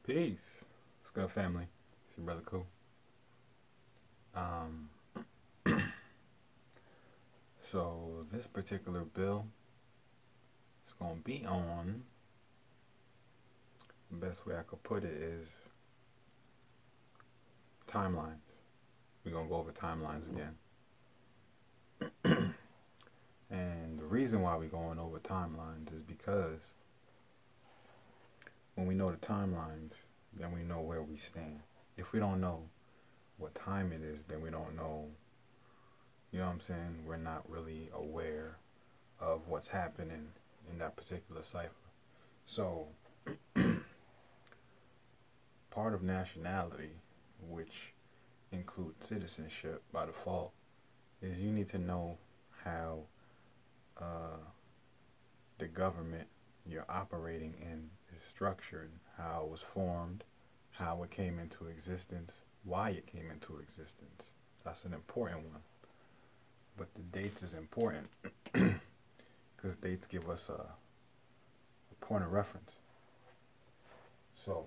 Peace. What's good, family? It's your brother Cool. Um, so this particular bill is gonna be on. The best way I could put it is timelines. We're gonna go over timelines again. And the reason why we're going over timelines is because when we know the timelines, then we know where we stand. If we don't know what time it is, then we don't know, you know what I'm saying? We're not really aware of what's happening in that particular cipher. So, part of nationality, which includes citizenship by default, is you need to know how the government you're operating in is structured, how it was formed, how it came into existence, why it came into existence. That's an important one. But the dates is important because dates give us a point of reference. So,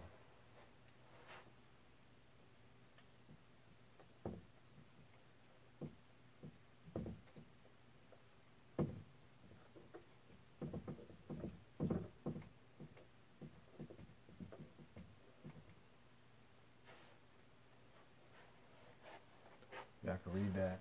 y'all can read that.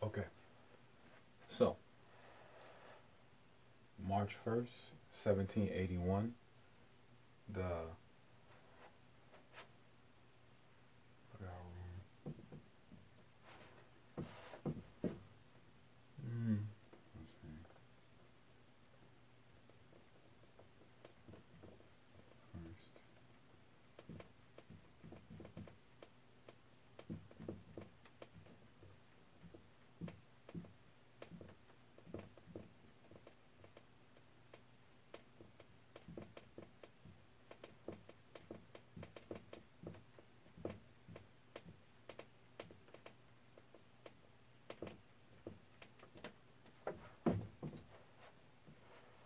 Okay. So, March 1st, 1781, the let's see. First.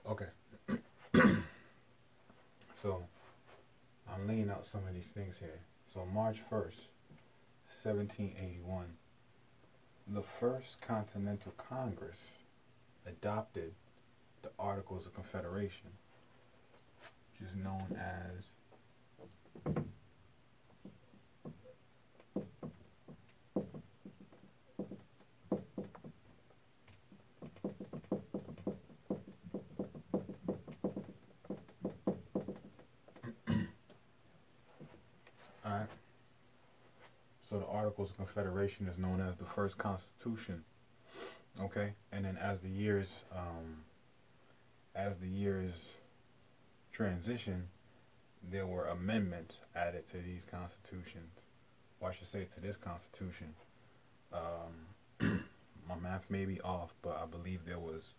Okay. So, I'm laying out some of these things here. So, March 1st, 1781, the First Continental Congress adopted the Articles of Confederation, which is known as Alright. So the Articles of Confederation is known as the first Constitution. Okay? And then as the years transition, there were amendments added to these constitutions. Or I should say to this constitution. My math may be off, but I believe there was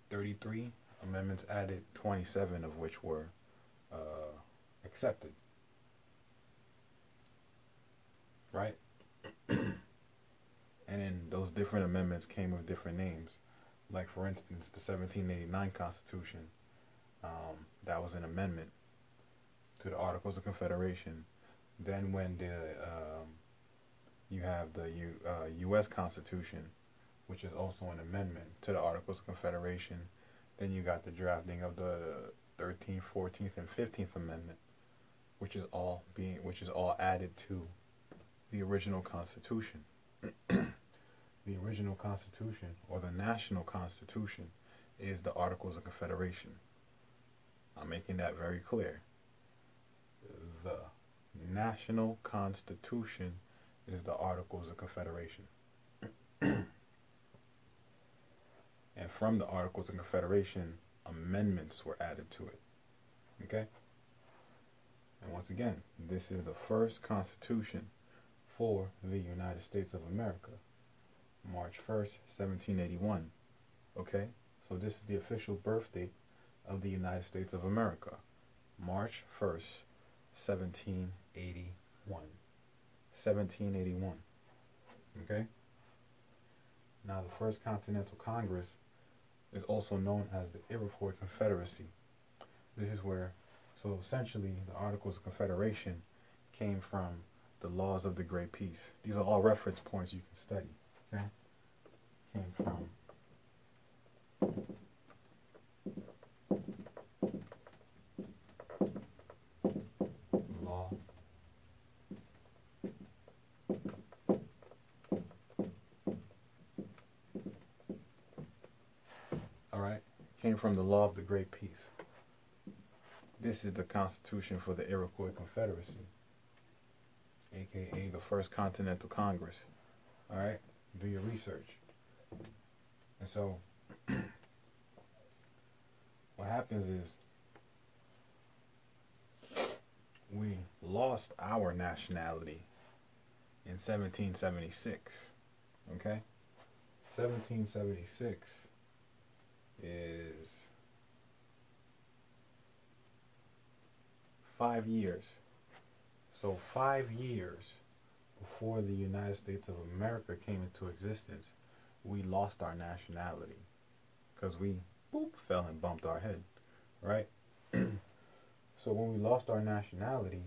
33 amendments added, 27 of which were accepted. Right? And then those different amendments came with different names. Like, for instance, the 1789 Constitution, that was an amendment to the Articles of Confederation. Then when you have the U.S. Constitution, which is also an amendment to the Articles of Confederation. Then you got the drafting of the 13th, 14th, and 15th Amendment, which is all added to the original Constitution. The original Constitution, or the National Constitution, is the Articles of Confederation. I'm making that very clear. The National Constitution is the Articles of Confederation. And from the Articles of Confederation, amendments were added to it. Okay? And once again, this is the first Constitution for the United States of America. March 1st, 1781. Okay? So this is the official birth date of the United States of America. March 1st, 1781. 1781. Okay? Now the First Continental Congress is also known as the Iroquois Confederacy. This is where, so essentially the Articles of Confederation came from the laws of the Great Peace. These are all reference points you can study. Okay? Came from law came from the law of the Great Peace. This is the Constitution for the Iroquois Confederacy, aka the First Continental Congress. Alright? Do your research. And so what happens is we lost our nationality in 1776. Okay? 1776 is 5 years. So 5 years before the United States of America came into existence, we lost our nationality because we fell and bumped our head, right? So when we lost our nationality,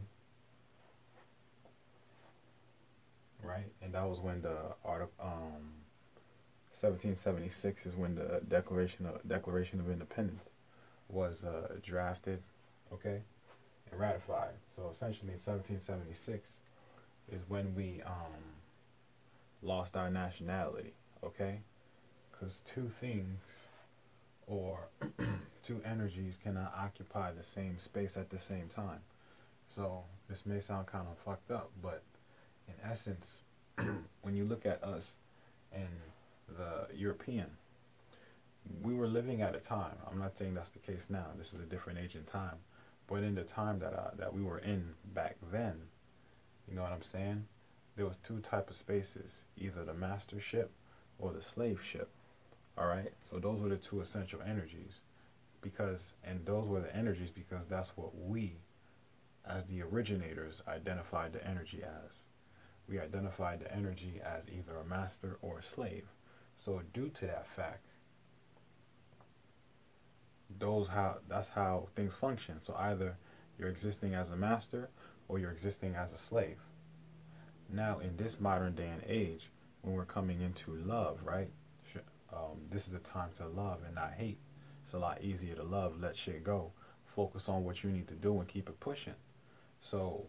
right, and that was when the 1776 is when the Declaration of Independence was drafted, okay, and ratified. So essentially, 1776 is when we lost our nationality, okay, because two things or two energies cannot occupy the same space at the same time. So this may sound kind of fucked up, but in essence, when you look at us and the European, we were living at a time, I'm not saying that's the case now, this is a different age and time, but in the time that we were in back then, you know what I'm saying, there was two types of spaces, either the master ship or the slave ship. Alright, so those were the two essential energies, and those were the energies because that's what we, as the originators, identified the energy as. We identified the energy as either a master or a slave. So due to that fact, that's how things function. So either you're existing as a master or you're existing as a slave. Now in this modern day and age, when we're coming into love, right? This is the time to love and not hate. It's a lot easier to love, let shit go, focus on what you need to do and keep it pushing. So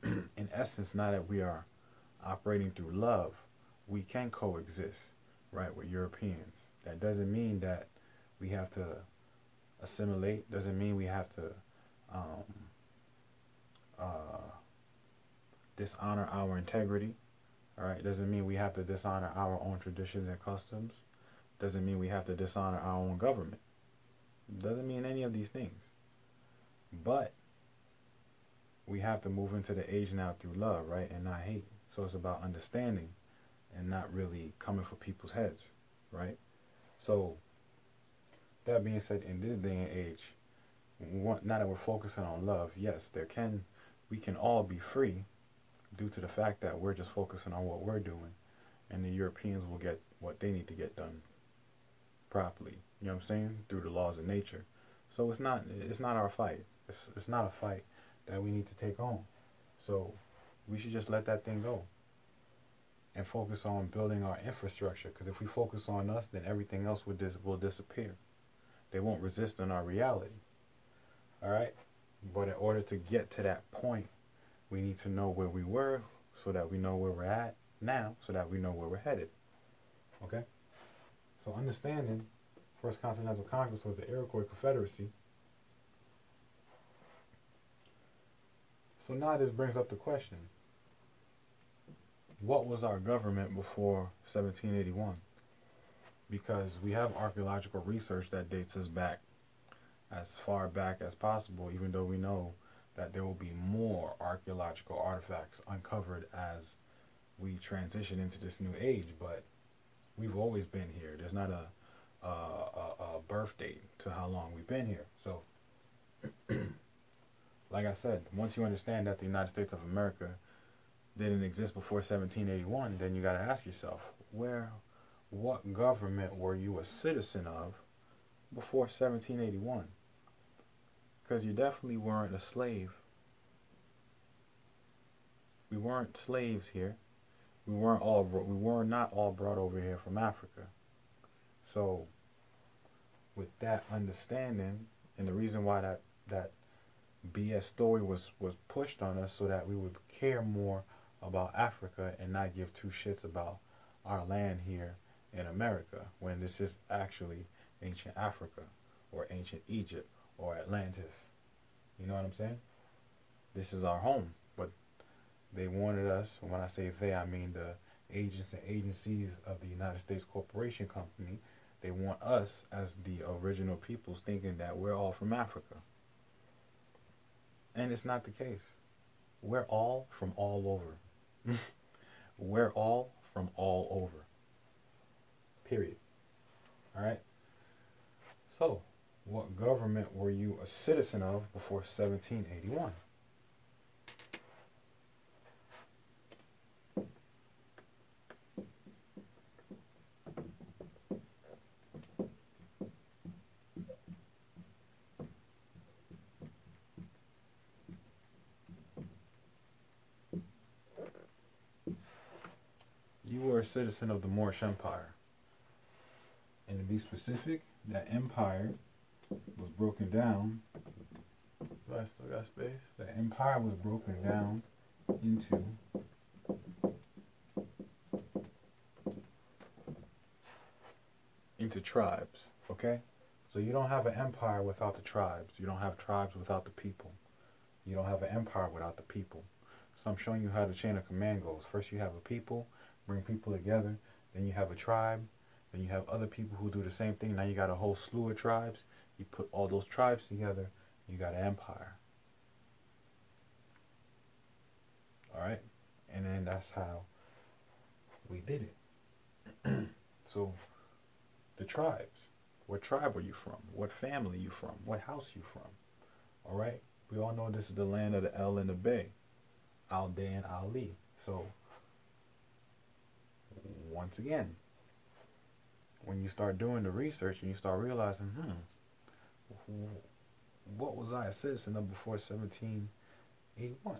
in essence, now that we are operating through love, we can coexist, right, with Europeans. That doesn't mean that we have to assimilate, doesn't mean we have to dishonor our integrity. Alright, doesn't mean we have to dishonor our own traditions and customs. Doesn't mean we have to dishonor our own government. Doesn't mean any of these things. But we have to move into the age now through love, right, and not hate. So it's about understanding and not really coming for people's heads, right? So that being said, in this day and age, now that we're focusing on love, yes, we can all be free, due to the fact that we're just focusing on what we're doing, and the Europeans will get what they need to get done properly. You know what I'm saying? Through the laws of nature. So it's not our fight. It's not a fight that we need to take on. So we should just let that thing go and focus on building our infrastructure. Because if we focus on us, then everything else will disappear. They won't resist in our reality. All right. But in order to get to that point, We need to know where we were so that we know where we're at now, so that we know where we're headed. Okay? So understanding First Continental Congress was the Iroquois Confederacy. So now this brings up the question, what was our government before 1781? Because we have archaeological research that dates us back as far back as possible, even though we know that there will be more archaeological artifacts uncovered as we transition into this new age. But we've always been here. There's not a birth date to how long we've been here. So, like I said, once you understand that the United States of America didn't exist before 1781, then you got to ask yourself, what government were you a citizen of before 1781? Because you definitely weren't a slave. We weren't slaves here. We were not all brought over here from Africa. So, with that understanding, and the reason why that BS story was pushed on us, so that we would care more about Africa and not give two shits about our land here in America, when this is actually ancient Africa or ancient Egypt or Atlantis. You know what I'm saying? This is our home. But they wanted us, when I say they, I mean the agents and agencies of the United States Corporation Company. They want us as the original peoples thinking that we're all from Africa. And it's not the case. We're all from all over. We're all from all over. Period. Alright? So, what government were you a citizen of before 1781? You were a citizen of the Moorish Empire. And to be specific, that empire was broken down. Do I still got space? The empire was broken down into tribes. Okay? So you don't have an empire without the tribes. You don't have tribes without the people. You don't have an empire without the people. So I'm showing you how the chain of command goes. First you have a people, bring people together. Then you have a tribe. Then you have other people who do the same thing. Now you got a whole slew of tribes. You put all those tribes together, you got an empire. Alright? And then that's how we did it. So, the tribes. What tribe are you from? What family you from? What house you from? Alright? We all know this is the land of the El and the Bay. Al-Day and Ali. So, once again, when you start doing the research and you start realizing, what was I a citizen of before 1781?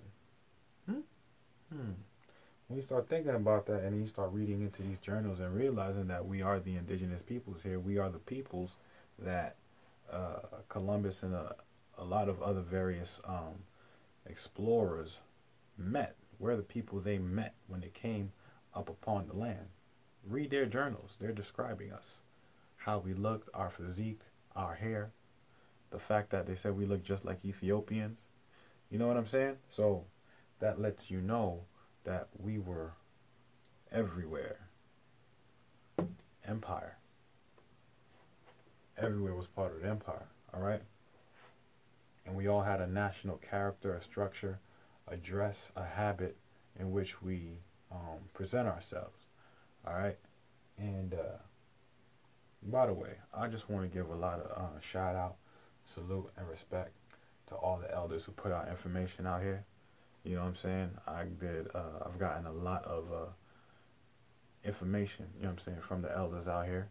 When you start thinking about that and you start reading into these journals and realizing that we are the indigenous peoples here, we are the peoples that Columbus and a lot of other various explorers met. We're the people they met when they came up upon the land. Read their journals. They're describing us. How we looked, our physique, our hair. The fact that they said we look just like Ethiopians. You know what I'm saying? So that lets you know that we were everywhere. Empire. Everywhere was part of the empire. Alright? And we all had a national character, a structure, a dress, a habit in which we present ourselves. Alright? And by the way, I just want to give a lot of shout out, salute, and respect to all the elders who put out information out here. You know what I'm saying? I've gotten a lot of information, you know what I'm saying, from the elders out here.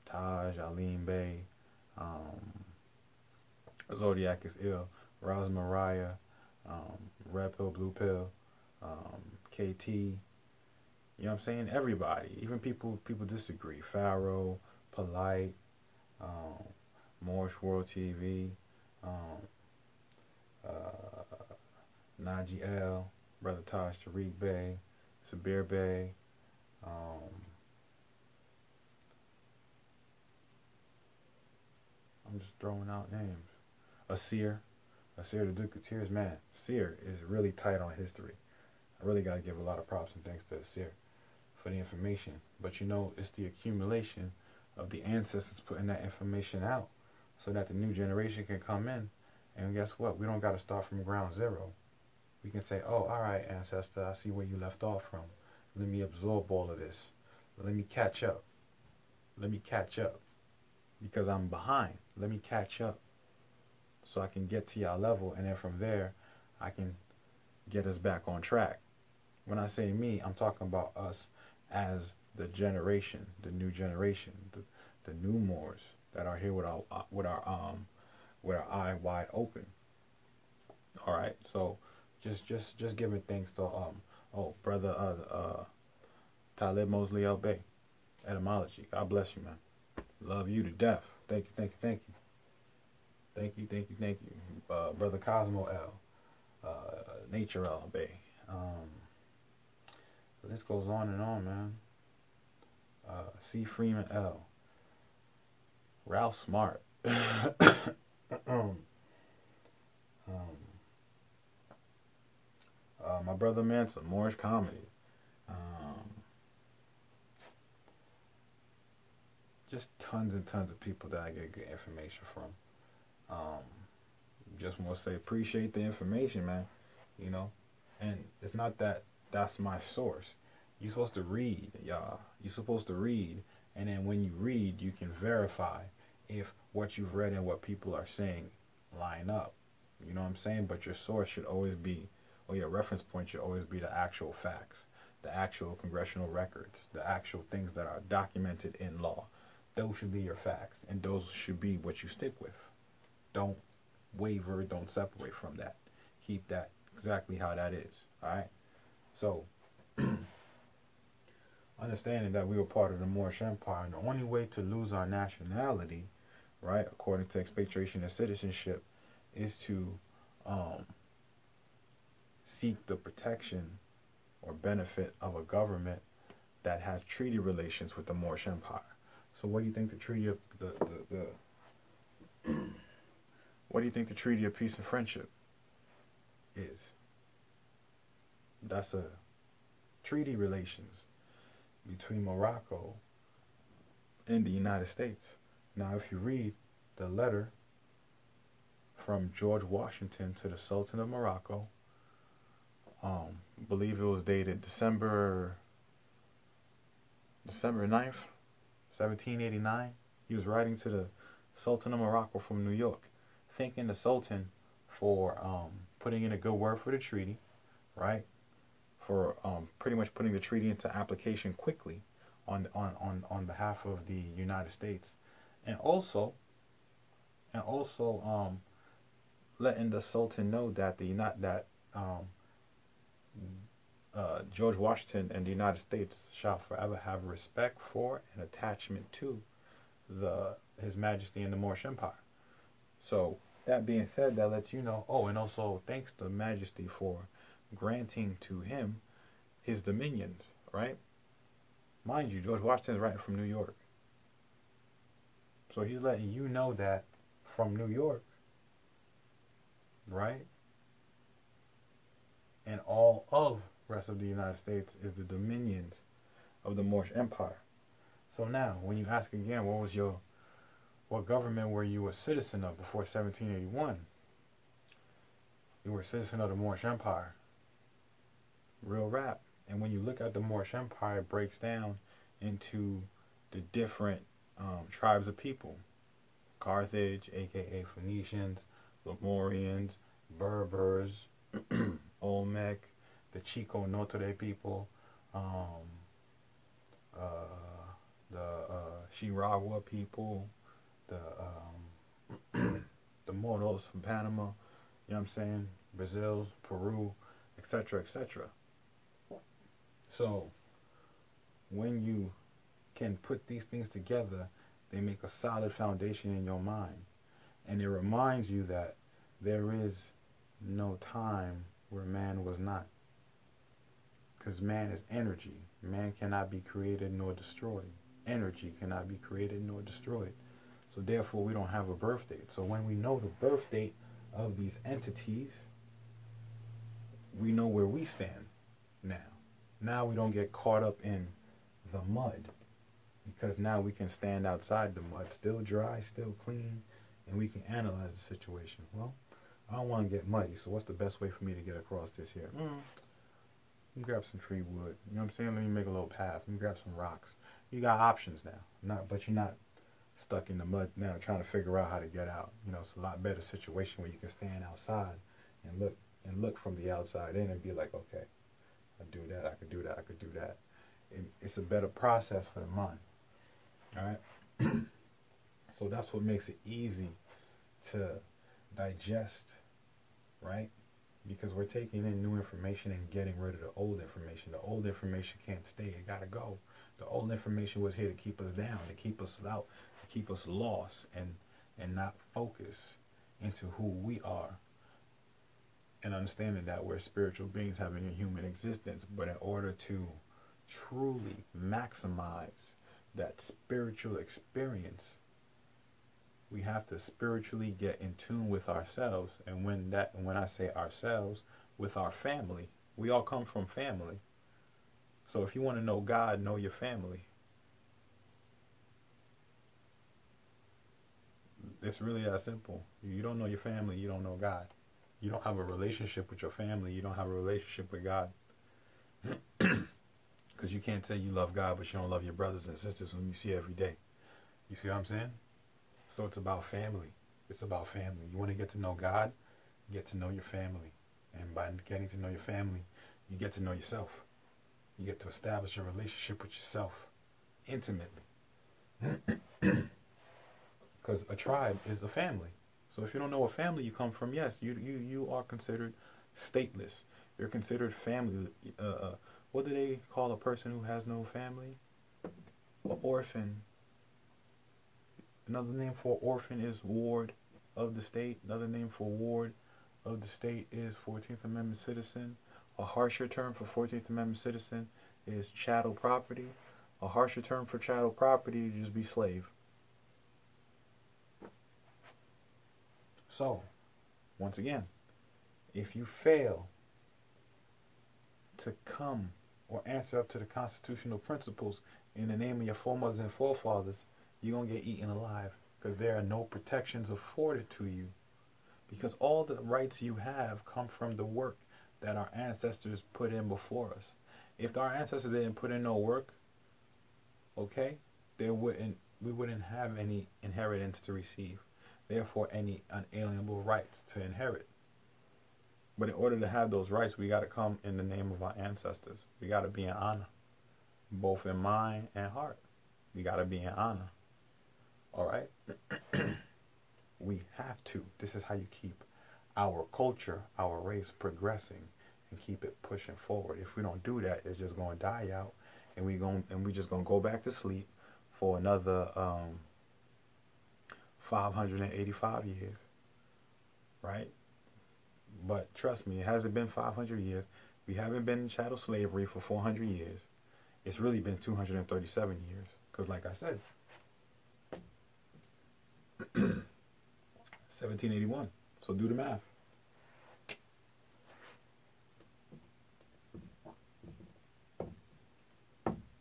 Taj, Alim Bey, Zodiac is ill, Roz Mariah, Red Pill, Blue Pill, KT, you know what I'm saying? Everybody, even people disagree. Pharaoh, Polite, Moorish World TV, Naji L, Brother Taj Tariq Bey, Sabir Bey, I'm just throwing out names. Asir the Duke of Tears, man. Asir is really tight on history. I really got to give a lot of props and thanks to Asir for the information. But you know, it's the accumulation of the ancestors putting that information out so that the new generation can come in. And guess what? We don't got to start from ground zero. We can say, oh, all right, ancestor, I see where you left off from. Let me absorb all of this. Let me catch up. Let me catch up. Because I'm behind. Let me catch up so I can get to y'all level. And then from there, I can get us back on track. When I say me, I'm talking about us as the generation, the new generation, the new Moors that are here with our eye wide open. All right, so just giving thanks to brother Talib Mosley L. Bey, etymology. God bless you, man. Love you to death. Thank you, thank you, thank you. Thank you, thank you, thank you. Brother Cosmo L. Nature L. Bey. The list goes on and on, man. C. Freeman L. Ralph Smart. My brother Manson, Moorish comedy. Just tons and tons of people that I get good information from. Just want to say appreciate the information, man. You know, and it's not that that's my source. You're supposed to read, y'all. You're supposed to read, and then when you read, you can verify if what you've read and what people are saying line up. You know what I'm saying? But your source should always be, or your reference point should always be the actual facts, the actual congressional records, the actual things that are documented in law. Those should be your facts, and those should be what you stick with. Don't waver, don't separate from that. Keep that exactly how that is, all right? So, understanding that we were part of the Moorish Empire, and the only way to lose our nationality, right, according to expatriation and citizenship, is to seek the protection or benefit of a government that has treaty relations with the Moorish Empire. So what do you think the treaty of what do you think the Treaty of Peace and Friendship is? That's a treaty relations between Morocco and the United States. Now, if you read the letter from George Washington to the Sultan of Morocco, I believe it was dated December 9th, 1789. He was writing to the Sultan of Morocco from New York, thanking the Sultan for putting in a good word for the treaty, right? For pretty much putting the treaty into application quickly on behalf of the United States, and also letting the Sultan know that George Washington and the United States shall forever have respect for and attachment to His Majesty and the Moorish Empire. So that being said, that lets you know. Oh, and also thanks to Majesty for granting to him his dominions, right? Mind you, George Washington is writing from New York. So he's letting you know that from New York, right? And all of the rest of the United States is the dominions of the Moorish Empire. So now, when you ask again, what government were you a citizen of before 1781? You were a citizen of the Moorish Empire. Real rap. And when you look at the Moorish Empire, it breaks down into the different tribes of people. Carthage, aka Phoenicians, Lemurians, Berbers, Olmec, the Chico Notre people, the Chiragua people, the Moros from Panama, you know what I'm saying? Brazil, Peru, etc., etc. So, when you can put these things together, they make a solid foundation in your mind. And it reminds you that there is no time where man was not. Because man is energy. Man cannot be created nor destroyed. Energy cannot be created nor destroyed. So therefore we don't have a birth date. So when we know the birth date of these entities, we know where we stand now. Now we don't get caught up in the mud, because now we can stand outside the mud, still dry, still clean, and we can analyze the situation. Well, I don't want to get muddy, so what's the best way for me to get across this here? Let me grab some tree wood. You know what I'm saying? Let me make a little path. Let me grab some rocks. You got options now. But you're not stuck in the mud now trying to figure out how to get out. You know, it's a lot better situation where you can stand outside and look from the outside in and be like, okay, I do that, I could do that, I could do that. It's a better process for the mind. All right. So that's what makes it easy to digest, right? Because we're taking in new information and getting rid of the old information. The old information can't stay, it gotta go. The old information was here to keep us down, to keep us out, to keep us lost and not focus into who we are. And understanding that we're spiritual beings having a human existence, but in order to truly maximize that spiritual experience, we have to spiritually get in tune with ourselves. And when I say ourselves, with our family. We all come from family. So if you want to know God, know your family. It's really that simple. You don't know your family, you don't know God. You don't have a relationship with your family, you don't have a relationship with God. Because you can't say you love God, but you don't love your brothers and sisters whom you see every day. You see what I'm saying? So it's about family. It's about family. You want to get to know God, get to know your family. And by getting to know your family, you get to know yourself. You get to establish a relationship with yourself intimately. Because a tribe is a family. So if you don't know what family you come from, yes, you are considered stateless. You're considered family. What do they call a person who has no family? An orphan. Another name for orphan is ward of the state. Another name for ward of the state is 14th Amendment citizen. A harsher term for 14th Amendment citizen is chattel property. A harsher term for chattel property would just be slave. So, once again, if you fail to come or answer up to the constitutional principles in the name of your foremothers and forefathers, you're going to get eaten alive, because there are no protections afforded to you. Because all the rights you have come from the work that our ancestors put in before us. If our ancestors didn't put in no work, okay, we wouldn't have any inheritance to receive. Therefore, any unalienable rights to inherit. But in order to have those rights, we got to come in the name of our ancestors. We got to be in honor, both in mind and heart. We got to be in honor. All right? We have to. This is how you keep our culture, our race progressing and keep it pushing forward. If we don't do that, it's just going to die out, and we just going to go back to sleep for another 585 years, right? But trust me, it hasn't been 500 years. We haven't been in chattel slavery for 400 years. It's really been 237 years. Because like I said, 1781. So do the math.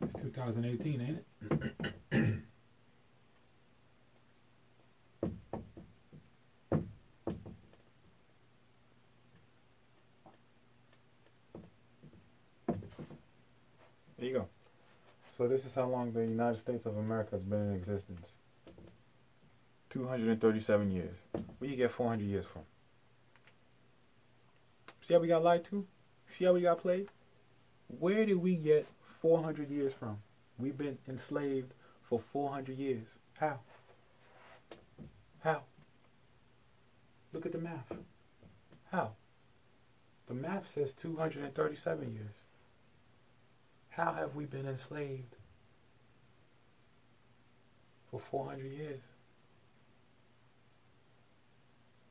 It's 2018, ain't it? There you go. So this is how long the United States of America has been in existence. 237 years. Where you get 400 years from? See how we got lied to? See how we got played? Where did we get 400 years from? We've been enslaved for 400 years. How? How? Look at the math. How? The math says 237 years. How have we been enslaved for 400 years?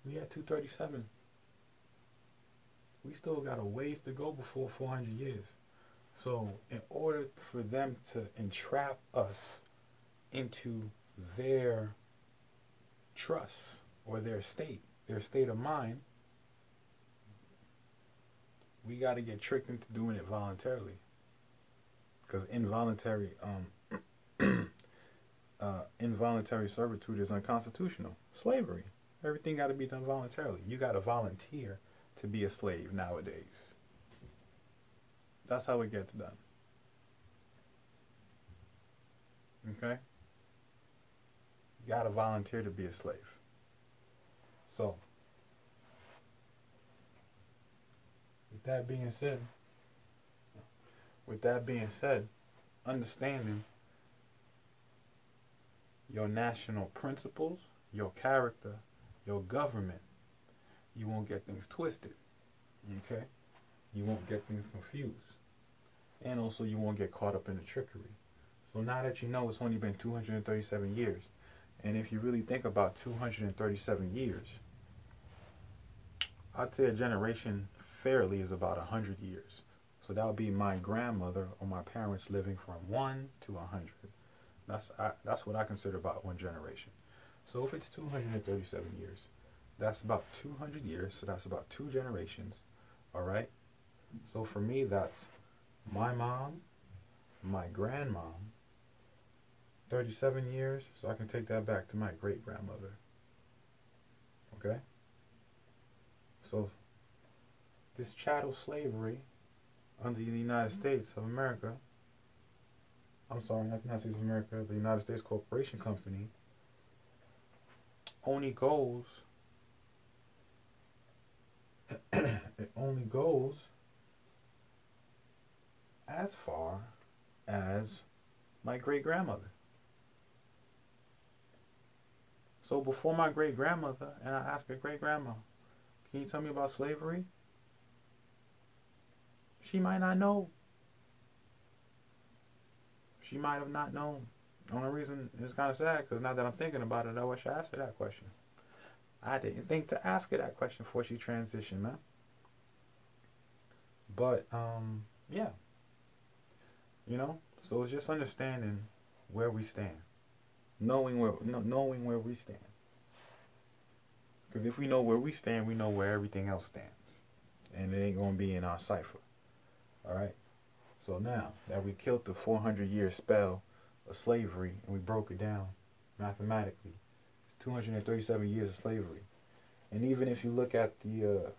We had 237. We still got a ways to go before 400 years. So in order for them to entrap us into their trust or their state of mind, we got to get tricked into doing it voluntarily. Because involuntary servitude is unconstitutional. Slavery. Everything got to be done voluntarily. You got to volunteer to be a slave nowadays. That's how it gets done. Okay? You got to volunteer to be a slave. So, with that being said, understanding your national principles, your character, your government, you won't get things twisted. Okay? You won't get things confused. And also you won't get caught up in the trickery. So now that you know it's only been 237 years, and if you really think about 237 years, I'd say a generation fairly is about 100 years. So that would be my grandmother or my parents living from 1 to 100. That's what I consider about one generation. So if it's 237 years, that's about 200 years. So that's about 2 generations. All right. So for me, that's my mom, my grandmom, 37 years. So I can take that back to my great grandmother. Okay. So this chattel slavery under the United States of America, I'm sorry, not the United States of America, the United States Corporation Company, only goes, it only goes as far as my great-grandmother. So before my great-grandmother, and I asked her, great-grandma, can you tell me about slavery? She might not know. She might have not known. The only reason it's kind of sad, because now that I'm thinking about it, I wish I asked her that question. I didn't think to ask her that question before she transitioned, man. But, yeah. You know? So it's just understanding where we stand. Knowing where we stand. Because if we know where we stand, we know where everything else stands. And it ain't going to be in our cipher. Alright? So now that we killed the 400-year spell of slavery and we broke it down mathematically, it's 237 years of slavery. And even if you look at the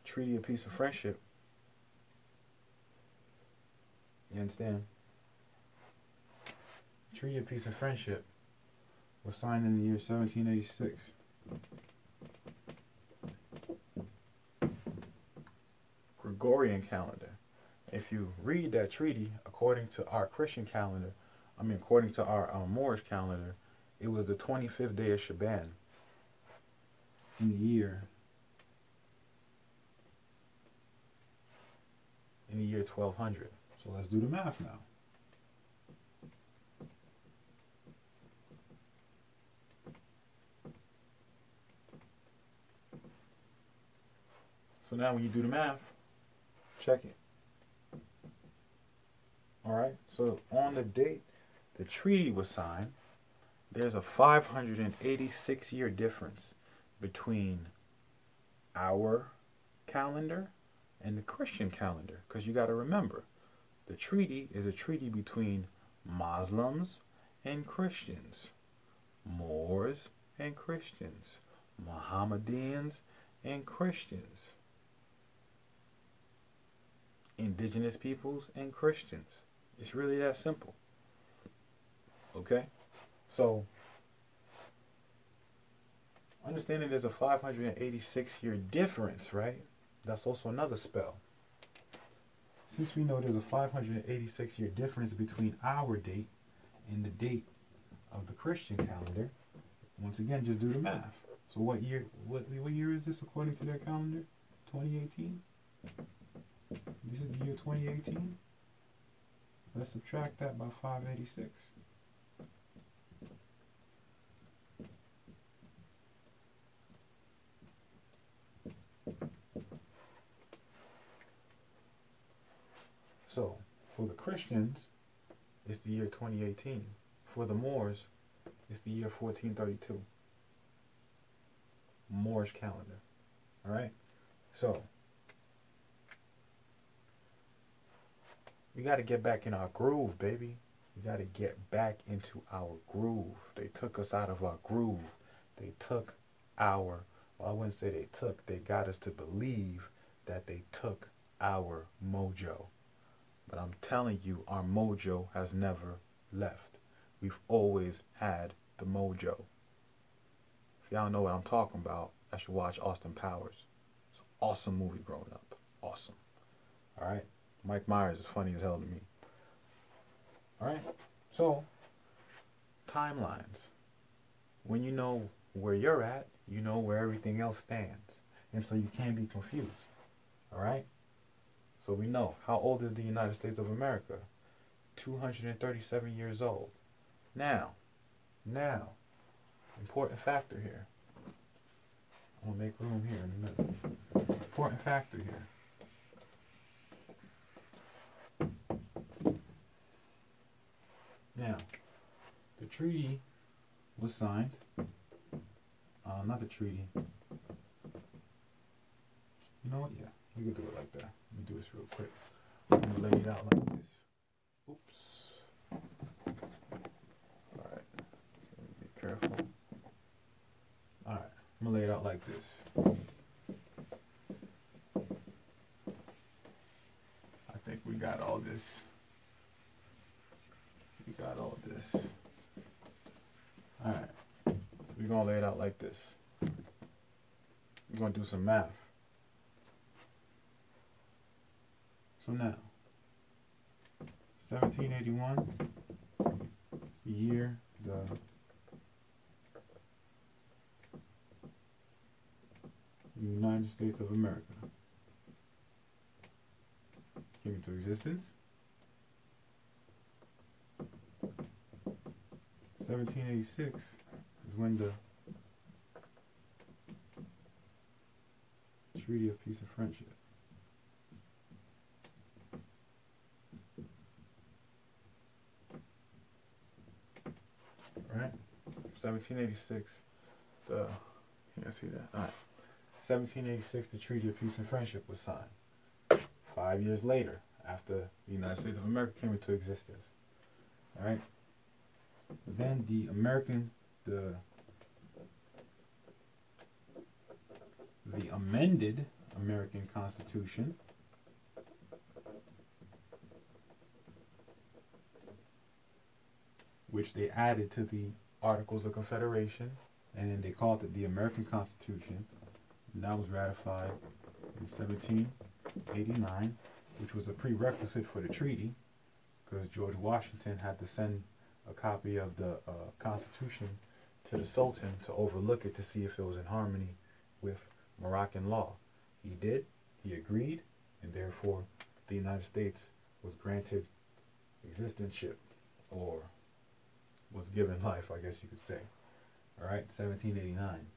Treaty of Peace and Friendship, you understand? Treaty of Peace and Friendship was signed in the year 1786. Gregorian calendar. If you read that treaty according to our Christian calendar, according to our Moorish calendar, it was the 25th day of Shaban in the year 1200. So let's do the math now. So now when you do the math, check it. Alright, so on the date the treaty was signed, there's a 586-year difference between our calendar and the Christian calendar. Because you got to remember, the treaty is a treaty between Muslims and Christians, Moors and Christians, Mohammedans and Christians, indigenous peoples and Christians. It's really that simple. Okay? So, understanding there's a 586-year difference, right? That's also another spell. Since we know there's a 586-year difference between our date and the date of the Christian calendar, once again, just do the math. So what year is this according to their calendar? 2018? This is the year 2018. Let's subtract that by 586. So, for the Christians, it's the year 2018. For the Moors, it's the year 1432. Moorish calendar. Alright? So, we got to get back in our groove, baby. We got to get back into our groove. They took us out of our groove. They took our, well, I wouldn't say they took, they got us to believe that they took our mojo. But I'm telling you, our mojo has never left. We've always had the mojo. If y'all know what I'm talking about, I should watch Austin Powers. It's an awesome movie growing up. Awesome. Alright? Mike Myers is funny as hell to me. Alright? So, timelines. When you know where you're at, you know where everything else stands. And so you can't be confused. Alright? So we know, how old is the United States of America? 237 years old. Now, important factor here. I'm going to make room here in a minute. Important factor here. Now, the treaty was signed. Not the treaty. You know what? Yeah, we can do it like that. Let me do this real quick. I'm going to lay it out like this. Oops. Alright. Be careful. Alright. I'm going to lay it out like this. I think we got all this. We got all this. Alright. So we're going to lay it out like this. We're going to do some math. So now, 1781, the year the United States of America came into existence. 1786 is when the Treaty of Peace and Friendship. Right? 1786, you can see that. Alright. 1786, the Treaty of Peace and Friendship was signed. 5 years later, after the United States of America came into existence. Alright? Then the amended American Constitution which they added to the Articles of Confederation, and then they called it the American Constitution, and that was ratified in 1789, which was a prerequisite for the treaty, because George Washington had to send a copy of the Constitution to the Sultan to overlook it to see if it was in harmony with Moroccan law. He did, he agreed, and therefore the United States was granted existence-ship, or was given life, I guess you could say. Alright, 1789.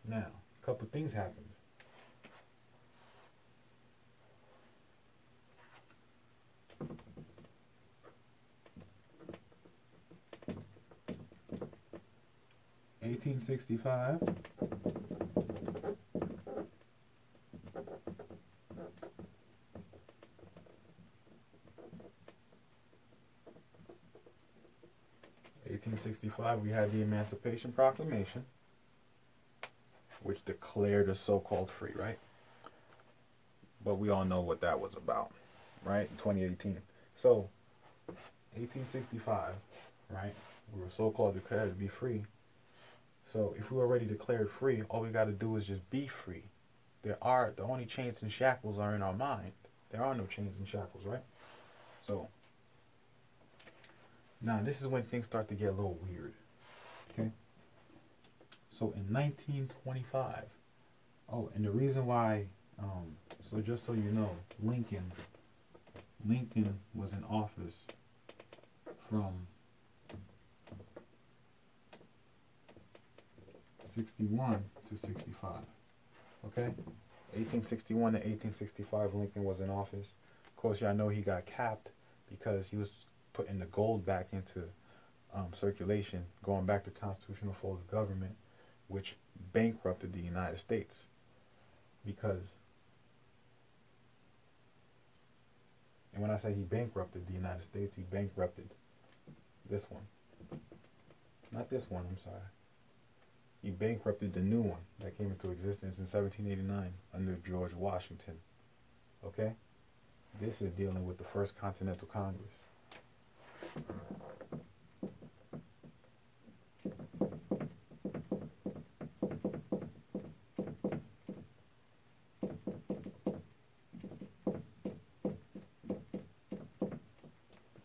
Now, a couple things happened. (1865). 1865, we had the Emancipation Proclamation, which declared us so-called free, right? But we all know what that was about, right? In 2018. So, 1865, right? We were so-called declared to be free. So, if we were already declared free, all we got to do is just be free. The only chains and shackles are in our mind. There are no chains and shackles, right? So, now this is when things start to get a little weird. Okay? So in 1925, oh, and the reason why, so just so you know, Lincoln was in office from 61 to 65. Okay? 1861 to 1865, Lincoln was in office. Of course, y'all know he got capped because he was putting the gold back into circulation, going back to constitutional form of government, which bankrupted the United States. Because, and when I say he bankrupted the United States, he bankrupted this one. Not this one, I'm sorry. He bankrupted the new one that came into existence in 1789 under George Washington. Okay? This is dealing with the First Continental Congress.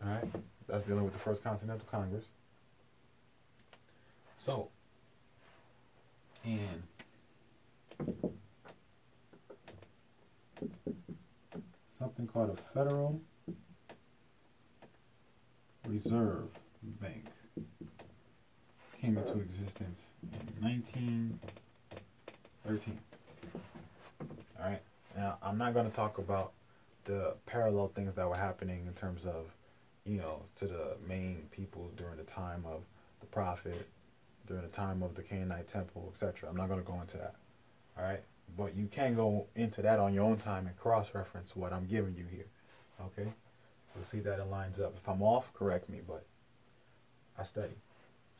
Alright? That's dealing with the First Continental Congress. So, and something called a Federal Reserve Bank came into existence in 1913. Alright, now I'm not going to talk about the parallel things that were happening in terms of, you know, to the main people during the time of the Prophet, during the time of the Canaanite temple, etc. I'm not going to go into that. Alright, but you can go into that on your own time and cross-reference what I'm giving you here. Okay? You'll see that it lines up. If I'm off, correct me, but I study.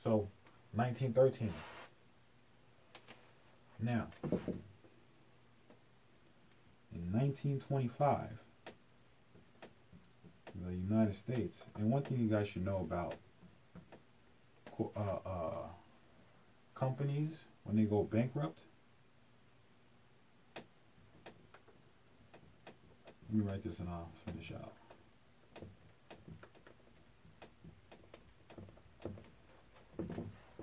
So, 1913. Now, in 1925, the United States, and one thing you guys should know about companies when they go bankrupt. Let me write this and I'll finish out.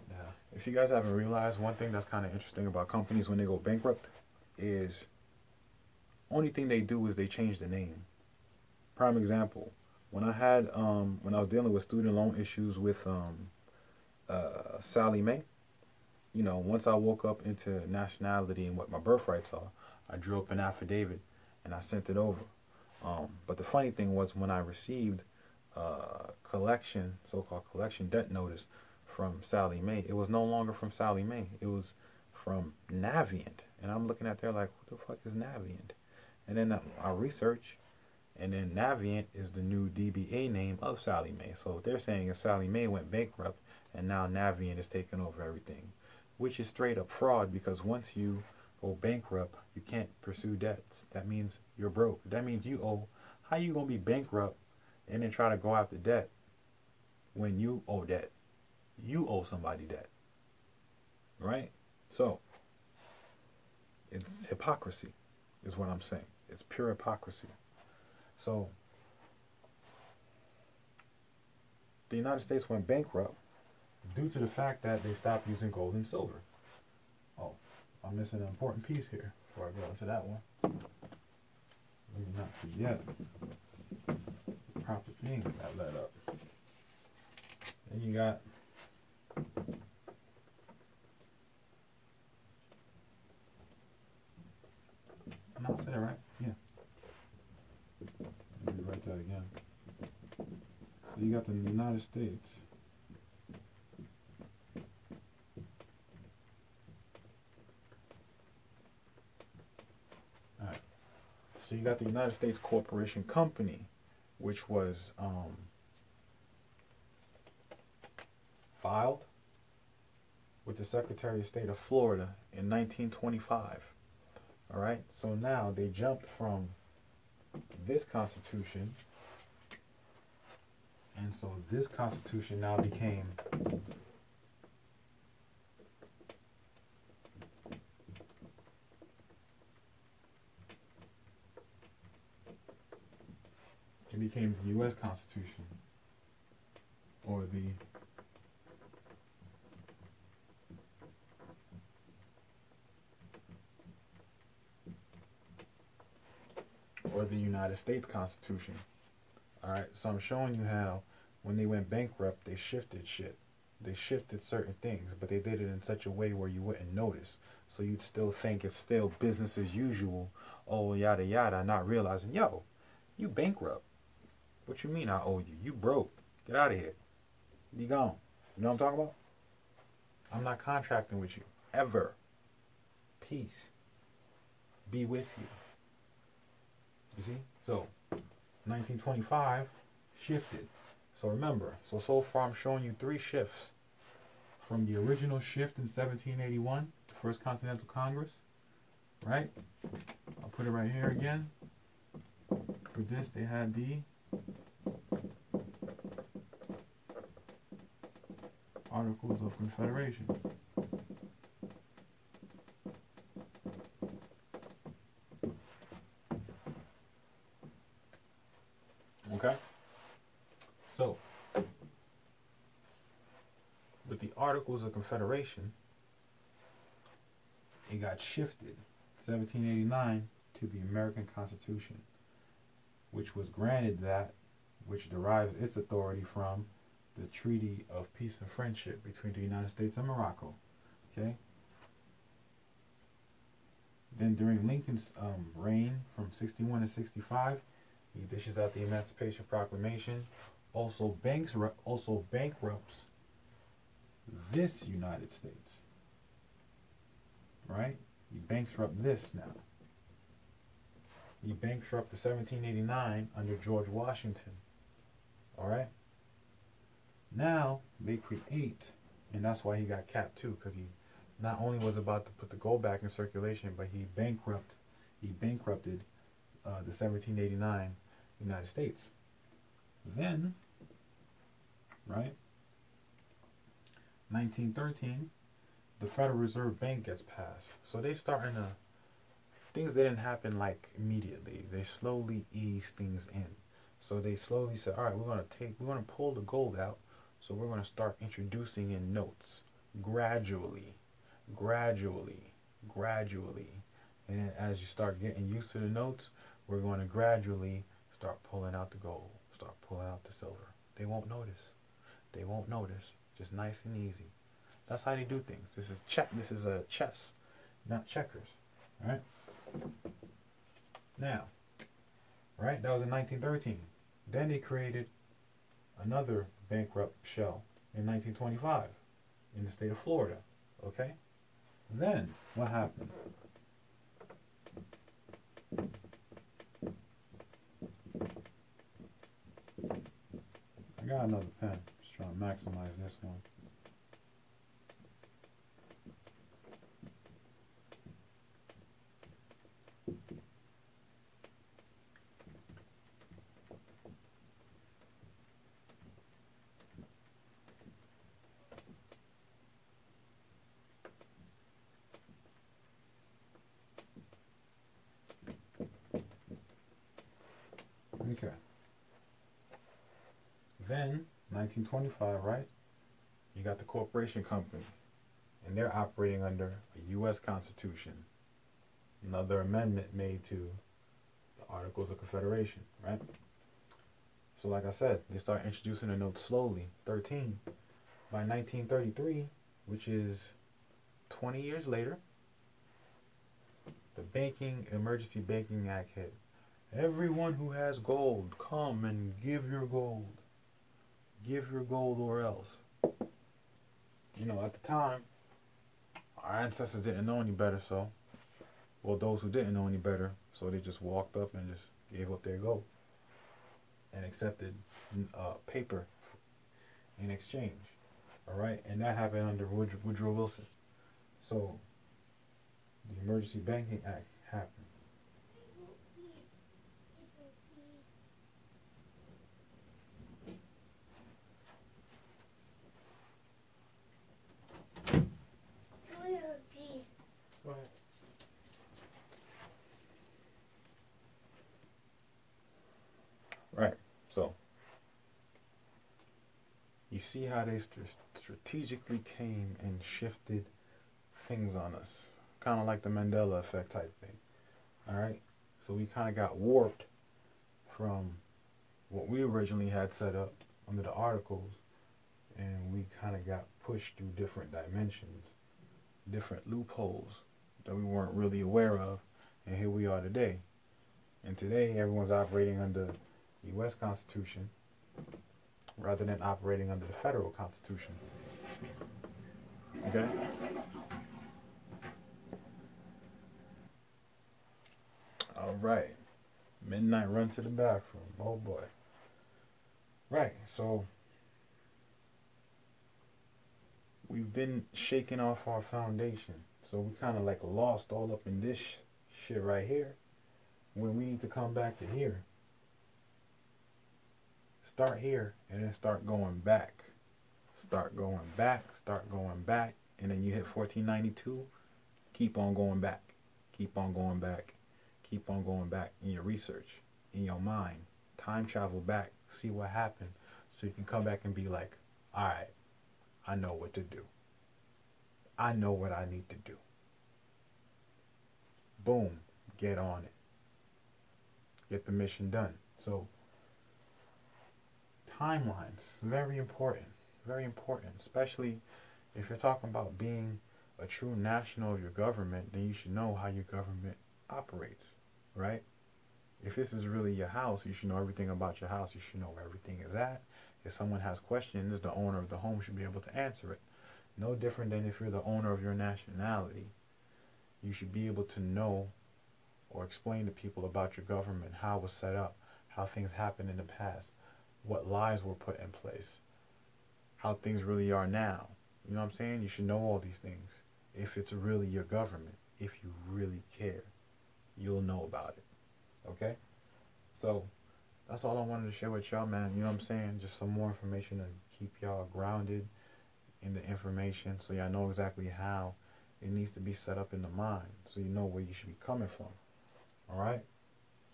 Yeah. If you guys haven't realized, one thing that's kind of interesting about companies when they go bankrupt is only thing they do is they change the name. Prime example, when I had when I was dealing with student loan issues with Sally Mae, you know, once I woke up into nationality and what my birthrights are, I drew up an affidavit and I sent it over. But the funny thing was when I received collection, so-called collection debt notice from Sally Mae, it was no longer from Sally Mae. It was from Navient. And I'm looking at there like, what the fuck is Navient? And then I research, and then Navient is the new DBA name of Sally Mae. So what they're saying is Sally Mae went bankrupt, and now Navient is taking over everything, which is straight up fraud, because once you go bankrupt, you can't pursue debts. That means you're broke. That means you owe. How you gonna be bankrupt and then try to go after debt when you owe debt? You owe somebody debt, right? So it's hypocrisy, is what I'm saying. It's pure hypocrisy. So the United States went bankrupt due to the fact that they stopped using gold and silver. Oh, I'm missing an important piece here before I go into that one. Let me not forget the proper things that led up. Then you got I'm not saying it right. Yeah. Let me write that again. So you got the United States. Alright. So you got the United States Corporation Company, which was filed with the Secretary of State of Florida in 1925. Alright, so now they jumped from this Constitution, and so this Constitution now became the U.S. Constitution, or the United States Constitution. Alright, so I'm showing you how when they went bankrupt, they shifted shit. They shifted certain things, but they did it in such a way where you wouldn't notice. So you'd still think it's still business as usual, oh, yada yada, not realizing, yo, You bankrupt. What you mean I owe you? You broke. Get out of here. Be gone. You know what I'm talking about? I'm not contracting with you. Ever. Peace. Be with you. You see? So, 1925 shifted. So remember, so far I'm showing you 3 shifts. From the original shift in 1781, the First Continental Congress, right? I'll put it right here again. For this, they had the Articles of Confederation. Okay? So, with the Articles of Confederation, it got shifted, 1789, to the American Constitution, which was granted that, which derives its authority from the Treaty of Peace and Friendship between the United States and Morocco. Okay? Then during Lincoln's reign from 61 to 65, he dishes out the Emancipation Proclamation, also bankrupts this United States. Right? He bankrupts this now. He bankrupted the 1789 under George Washington. Alright? Now they create, and that's why he got capped too, because he not only was about to put the gold back in circulation, but he bankrupted the 1789 United States. Then, right, 1913, the Federal Reserve Bank gets passed. So they starting to, things didn't happen like immediately. They slowly ease things in. So they slowly said, all right, we're going to pull the gold out. So we're going to start introducing in notes gradually. And then as you start getting used to the notes, we're going to gradually start pulling out the gold, start pulling out the silver. They won't notice. Just nice and easy. That's how they do things. This is a chess, not checkers. All right? Now, right? That was in 1913. Then they created another bankrupt shell in 1925 in the state of Florida. Okay? Then, what happened? I got another pen. Just trying to maximize this one. Okay. Then, 1925, right? You got the corporation company, and they're operating under a U.S. Constitution. Another amendment made to the Articles of Confederation, right? So like I said, they start introducing the notes slowly, 13. By 1933, which is 20 years later, the Emergency Banking Act hit. Everyone who has gold, come and give your gold. Give your gold or else. You know, at the time, our ancestors didn't know any better, so, well, those who didn't know any better, so they just walked up and just gave up their gold and accepted paper in exchange. All right, and that happened under Woodrow Wilson. So, the Emergency Banking Act happened. Go ahead. Right, so you see how they strategically came and shifted things on us, kind of like the Mandela effect type thing. All right, so we kind of got warped from what we originally had set up under the articles, and we kind of got pushed through different dimensions, different loopholes that we weren't really aware of, and here we are today. And today, everyone's operating under the U.S. Constitution rather than operating under the federal Constitution. Okay? All right. Midnight run to the bathroom. Oh boy. Right. So we've been shaking off our foundation. So we kind of like lost all up in this shit right here when we need to come back to here. Start here and then start going back. Start going back, start going back, and then you hit 1492. Keep on going back. Keep on going back. Keep on going back in your research, in your mind. Time travel back, see what happened, so you can come back and be like, alright, I know what to do. I know what I need to do. Boom, get on it. Get the mission done. So, timelines, very important. Very important, especially if you're talking about being a true national of your government, then you should know how your government operates, right? If this is really your house, you should know everything about your house. You should know where everything is at. If someone has questions, the owner of the home should be able to answer it. No different than if you're the owner of your nationality. You should be able to know or explain to people about your government, how it was set up, how things happened in the past, what lies were put in place, how things really are now. You know what I'm saying? You should know all these things. If it's really your government, if you really care, you'll know about it. Okay? So, that's all I wanted to share with y'all, man. You know what I'm saying? Just some more information to keep y'all grounded in the information so y'all know exactly how it needs to be set up in the mind so you know where you should be coming from. Alright?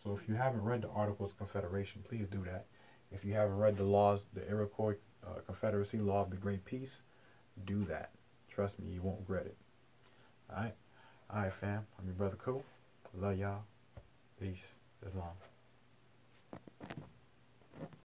So if you haven't read the Articles of Confederation, please do that. If you haven't read the laws, the Iroquois Confederacy Law of the Great Peace, do that. Trust me, you won't regret it. Alright? Alright, fam. I'm your brother Cool. Love y'all. Peace. Islam.